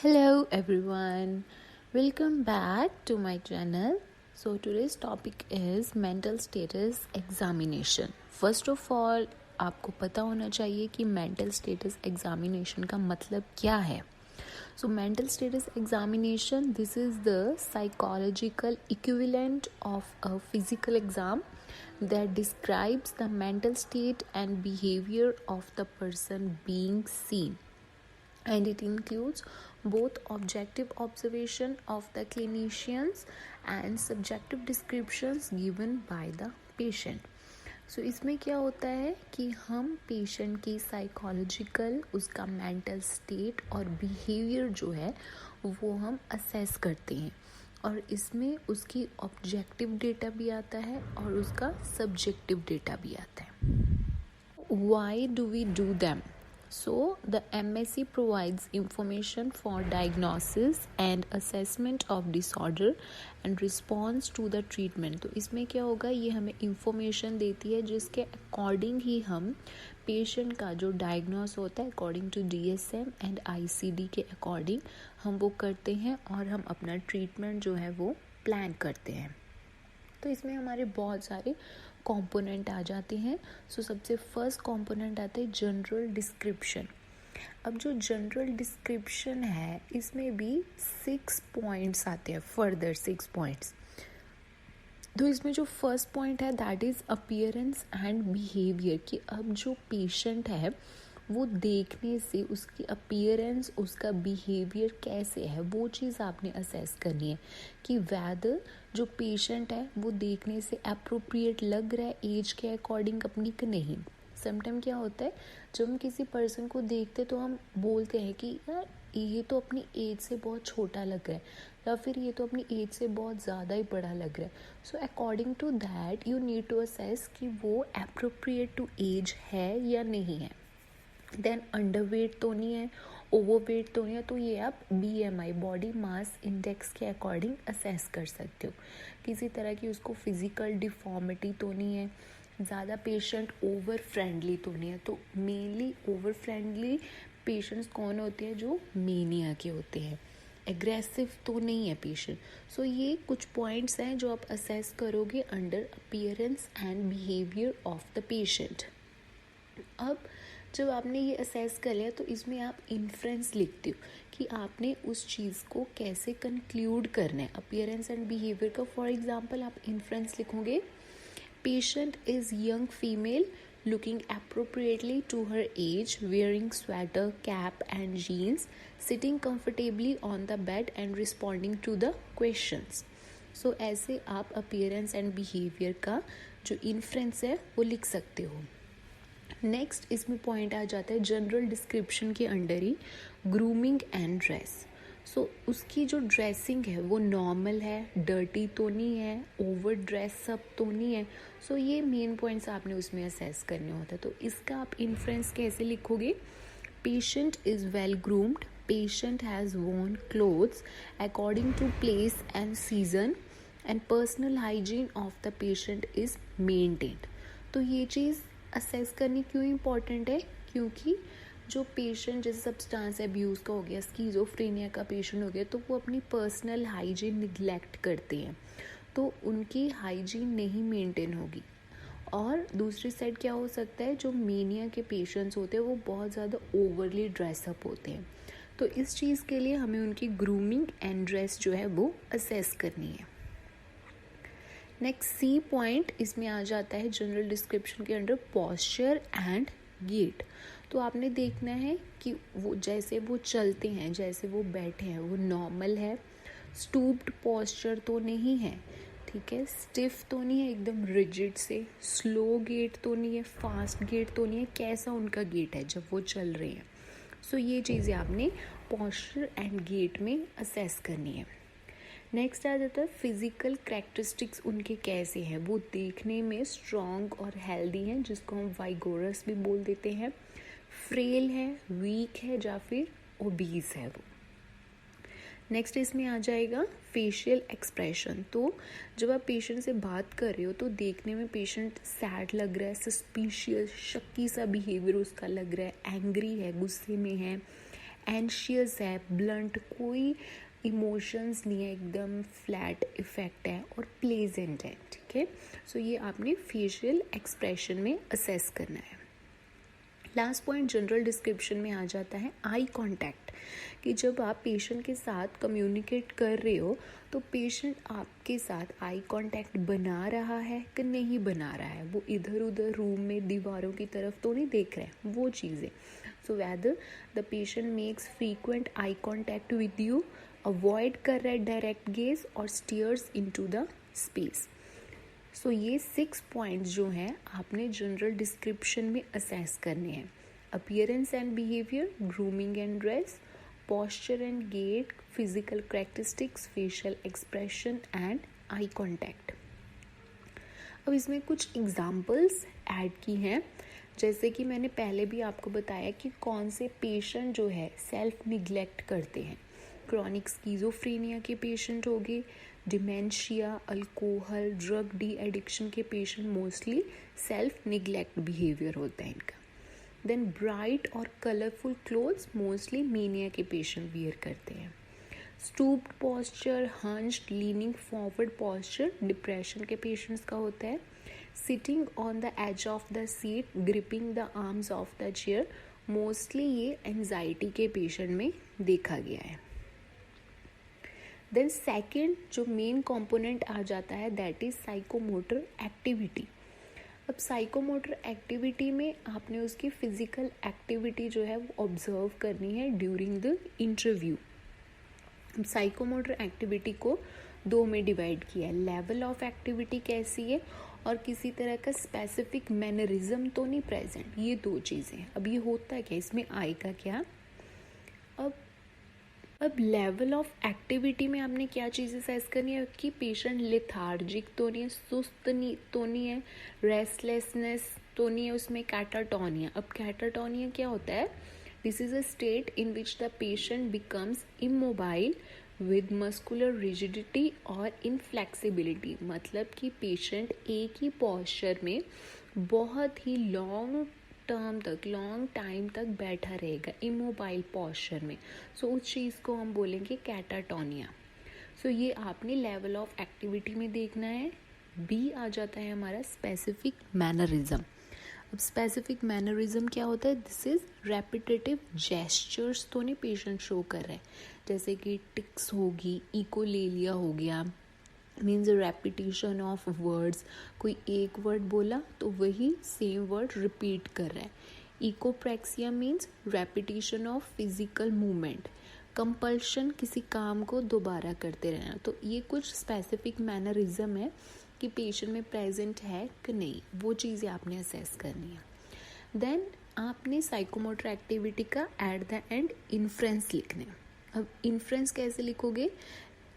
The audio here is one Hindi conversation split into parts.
Hello everyone, welcome back to my channel. So today's topic is mental status examination. First of all, आपको पता होना चाहिए कि mental status examination का मतलब क्या है. So mental status examination, this is the psychological equivalent of a physical exam that describes the mental state and behavior of the person being seen. And it includes both objective observation of the clinicians and subjective descriptions given by the patient. So इसमें क्या होता है कि हम पेशेंट की साइकोलॉजिकल उसका मेंटल स्टेट और बिहेवियर जो है वो हम असेस करते हैं और इसमें उसकी ऑब्जेक्टिव डेटा भी आता है और उसका सब्जेक्टिव डेटा भी आता है. Why do we do them? So, the MSc provides information for diagnosis and assessment of disorder and response to the treatment. तो इसमें क्या होगा, ये हमें information देती है जिसके अकॉर्डिंग ही हम पेशेंट का जो डायग्नोस होता है according to DSM and ICD के अकॉर्डिंग हम वो करते हैं और हम अपना ट्रीटमेंट जो है वो प्लान करते हैं. तो इसमें हमारे बहुत सारे कंपोनेंट आ जाते हैं. सो सबसे फर्स्ट कंपोनेंट आता है जनरल डिस्क्रिप्शन. अब जो जनरल डिस्क्रिप्शन है इसमें भी 6 पॉइंट्स आते हैं, फर्दर 6 पॉइंट्स. तो इसमें जो फर्स्ट पॉइंट है that is appearance and behaviour, कि अब जो पेशेंट है वो देखने से उसकी अपीयरेंस उसका बिहेवियर कैसे है वो चीज़ आपने असेस करनी है कि वैदर जो पेशेंट है वो देखने से अप्रोप्रिएट लग रहा है एज के अकॉर्डिंग अपनी कि नहीं. समटाइम क्या होता है जब हम किसी पर्सन को देखते तो हम बोलते हैं कि यार ये तो अपनी एज से बहुत छोटा लग रहा है या फिर ये तो अपनी एज से बहुत ज़्यादा ही बड़ा लग रहा है. So according to that you need to assess कि वो अप्रोप्रिएट टू एज है या नहीं है. देन अंडरवेट तो नहीं है, ओवरवेट तो नहीं है, तो ये आप BMI बॉडी मास इंडेक्स के अकॉर्डिंग असेस कर सकते हो. किसी तरह की उसको फिजिकल डिफॉर्मिटी तो नहीं है, ज़्यादा पेशेंट ओवर फ्रेंडली तो नहीं है. तो मेनली ओवर फ्रेंडली पेशेंट्स कौन होते हैं, जो मेनिया के होते हैं. एग्रेसिव तो नहीं है पेशेंट. सो ये कुछ पॉइंट्स हैं जो आप असेस करोगे under appearance and behaviour of the patient. अब जब आपने ये असेस कर लिया तो इसमें आप इन्फ्रेंस लिखते हो कि आपने उस चीज़ को कैसे कंक्लूड करना है अपीयरेंस एंड बिहेवियर का. फॉर एग्जांपल आप इन्फ्रेंस लिखोगे, patient is young female looking appropriately to her age, wearing sweater, cap and jeans, sitting comfortably on the bed and responding to the questions. So ऐसे आप appearance and behavior का जो inference है वो लिख सकते हो. नेक्स्ट इसमें पॉइंट आ जाता है जनरल डिस्क्रिप्शन के अंडर ही ग्रूमिंग एंड ड्रेस. सो उसकी जो ड्रेसिंग है वो नॉर्मल है, डर्टी तो नहीं है, ओवर ड्रेस अप तो नहीं है. सो ये मेन पॉइंट्स आपने उसमें असेस करने होता है. तो इसका आप इन्फ्रेंस कैसे लिखोगे, patient is well groomed, patient has worn clothes according to place and season and personal hygiene of the patient is maintained. तो ये चीज़ असेस करनी क्यों इम्पॉर्टेंट है, क्योंकि जो पेशेंट जैसे सब्सटेंस अब्यूज़ का हो गया, स्कीज़ोफ्रेनिया का पेशेंट हो गया, तो वो अपनी पर्सनल हाइजीन निगलेक्ट करते हैं, तो उनकी हाइजीन नहीं मेंटेन होगी. और दूसरी साइड क्या हो सकता है, जो मेनिया के पेशेंट्स होते हैं वो बहुत ज़्यादा ओवरली ड्रेसअप होते हैं. तो इस चीज़ के लिए हमें उनकी ग्रूमिंग एंड ड्रेस जो है वो असेस करनी है. नेक्स्ट C पॉइंट इसमें आ जाता है जनरल डिस्क्रिप्शन के अंडर पॉस्चर एंड गेट. तो आपने देखना है कि वो जैसे वो चलते हैं, जैसे वो बैठे हैं वो नॉर्मल है, स्टूप्ड पॉस्चर तो नहीं है, ठीक है, स्टिफ तो नहीं है एकदम रिजिड से, स्लो गेट तो नहीं है, फास्ट गेट तो नहीं है, कैसा उनका गेट है जब वो चल रहे हैं. सो ये चीज़ें आपने पॉस्चर एंड गेट में असेस करनी है. नेक्स्ट आ जाता है फिजिकल कैरेक्टरिस्टिक्स उनके कैसे हैं, वो देखने में स्ट्रॉन्ग और हेल्दी हैं जिसको हम वाइगोरस भी बोल देते हैं, फ्रेल है, वीक है या फिर ओबीज है वो. नेक्स्ट इसमें आ जाएगा फेशियल एक्सप्रेशन. तो जब आप पेशेंट से बात कर रहे हो तो देखने में पेशेंट सैड लग रहा है, सस्पिशियस शक्की सा बिहेवियर उसका लग रहा है, एंग्री है, गुस्से में है, एंशियस है, ब्लंट, कोई इमोशंस नहीं है, एकदम फ्लैट इफेक्ट है और प्लेजेंट है, ठीक है। सो ये आपने फेशियल एक्सप्रेशन में असेस करना है। लास्ट पॉइंट जनरल डिस्क्रिप्शन में आ जाता है आई कांटेक्ट, कि जब आप पेशेंट के साथ कम्युनिकेट कर रहे हो तो पेशेंट आपके साथ आई कांटेक्ट बना रहा है कि नहीं बना रहा है, वो इधर उधर रूम में दीवारों की तरफ तो नहीं देख रहे हैं, वो चीज़ें। So whether the patient makes frequent eye contact with you, avoid कर रहा है डायरेक्ट गेज और स्टीयर्स इनटू द स्पेस। सो ये 6 पॉइंट्स जो हैं आपने जनरल डिस्क्रिप्शन में असेस करने हैं। Appearance and behaviour, grooming and dress, posture and gait, physical characteristics, facial expression and eye contact। अब इसमें कुछ एग्जाम्पल्स ऐड की हैं, जैसे कि मैंने पहले भी आपको बताया कि कौन से पेशेंट जो है सेल्फ निग्लेक्ट करते हैं। क्रॉनिक स्कीजोफ्रेनिया के पेशेंट हो गए, dementia, alcohol, drug de addiction के patient mostly self neglect behaviour होता है इनका। देन ब्राइट और कलरफुल क्लोथ्स मोस्टली मेनिया के पेशेंट वियर करते हैं। Stooped posture, hunched, leaning forward posture depression के पेशेंट्स का होता है। Sitting on the edge of the seat, gripping the arms of the chair, mostly ये एंजाइटी के पेशेंट में देखा गया है। देन सेकेंड जो मेन कंपोनेंट आ जाता है दैट इज साइकोमोटर एक्टिविटी। अब साइकोमोटर एक्टिविटी में आपने उसकी फिजिकल एक्टिविटी जो है वो ऑब्जर्व करनी है ड्यूरिंग द इंटरव्यू। अब साइकोमोटर एक्टिविटी को 2 में डिवाइड किया है, लेवल ऑफ एक्टिविटी कैसी है और किसी तरह का स्पेसिफिक मैनरिज्म तो नहीं प्रेजेंट, ये 2 चीज़ें। अब ये होता है क्या, इसमें आई का क्या। अब लेवल ऑफ एक्टिविटी में आपने क्या चीज़ें असेस करनी है कि पेशेंट लेथार्जिक तो नहीं है, सुस्त नहीं तो नहीं है, रेस्टलेसनेस तो नहीं है, उसमें कैटाटोनिया। अब कैटाटोनिया क्या होता है, this is a state in which the patient becomes immobile with muscular rigidity और इनफ्लेक्सिबिलिटी, मतलब कि पेशेंट एक ही पॉस्चर में बहुत ही लॉन्ग टाइम तक बैठा रहेगा इमोबाइल पॉस्चर में। सो उस चीज़ को हम बोलेंगे कैटाटोनिया। सो ये आपने लेवल ऑफ एक्टिविटी में देखना है। बी आ जाता है हमारा स्पेसिफिक मैनरिज्म। अब स्पेसिफिक मैनरिज्म क्या होता है, दिस इज रेपिटेटिव जेस्चर्स तो नहीं पेशेंट शो कर रहा है, जैसे कि टिक्स होगी, इकोलेलिया हो गया, मीन्स रेपिटेशन ऑफ वर्ड्स, कोई एक वर्ड बोला तो वही सेम वर्ड रिपीट कर रहा है। Echopraxia means repetition of physical movement, compulsion किसी काम को दोबारा करते रहना। तो ये कुछ स्पेसिफिक मैनरिज्म है कि पेशेंट में प्रेजेंट है कि नहीं, वो चीज़ें आपने असेस करनी है। देन आपने साइकोमोटर एक्टिविटी का एट द एंड इन्फ्रेंस लिखने। अब इन्फ्रेंस कैसे लिखोगे,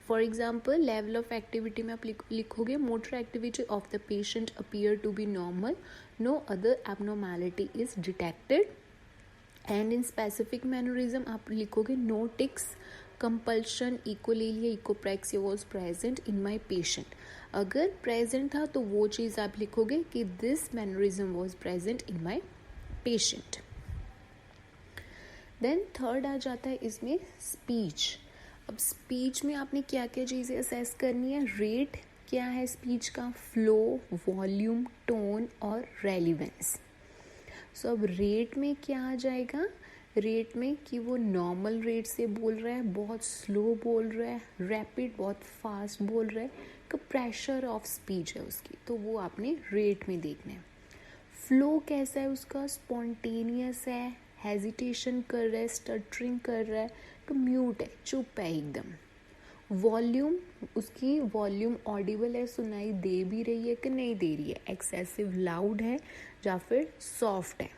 for example level of activity में आप लिखोगे motor activity of the patient appear to be normal, no other abnormality is detected. And in specific mannerism आप लिखोगे no tics, compulsion, echolalia, echopraxia was present in my patient. अगर प्रेजेंट था तो वो चीज़ आप लिखोगे कि this mannerism was present in my patient. Then third आ जाता है इसमें स्पीच। अब स्पीच में आपने क्या क्या चीज़ें असेस करनी है, रेट क्या है स्पीच का, फ्लो, वॉल्यूम, टोन और रेलिवेंस। सो अब रेट में क्या आ जाएगा, रेट में कि वो नॉर्मल रेट से बोल रहा है, बहुत स्लो बोल रहा है, रैपिड बहुत फास्ट बोल रहा है, कि प्रेशर ऑफ स्पीच है उसकी, तो वो आपने रेट में देखना है। फ्लो कैसा है उसका, स्पॉन्टेनियस है, हेजिटेशन कर रहा है, स्टटरिंग कर रहा है, कि म्यूट है, चुप है एकदम। वॉल्यूम, उसकी वॉल्यूम ऑडिबल है, सुनाई दे भी रही है कि नहीं दे रही है, एक्सेसिव लाउड है या फिर सॉफ्ट है।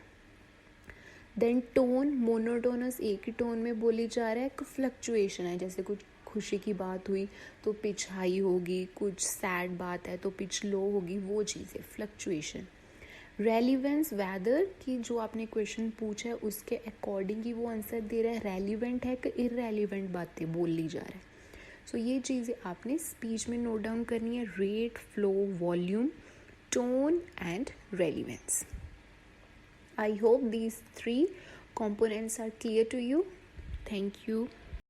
देन टोन, मोनोटोनस एक ही टोन में बोली जा रहा है कि फ्लक्चुएशन है, जैसे कुछ खुशी की बात हुई तो पिच हाई होगी, कुछ सैड बात है तो पिच लो होगी, वो चीज़ है फ्लक्चुएशन। रेलिवेंस, वैदर कि जो आपने क्वेश्चन पूछा है उसके अकॉर्डिंग ही वो आंसर दे रहा है, रेलिवेंट है कि इररेलिवेंट बातें बोल ली जा रहा है। सो ये चीज़ें आपने स्पीच में नोट डाउन करनी है, rate, flow, volume, tone and relevance. I hope these 3 components are clear to you. Thank you.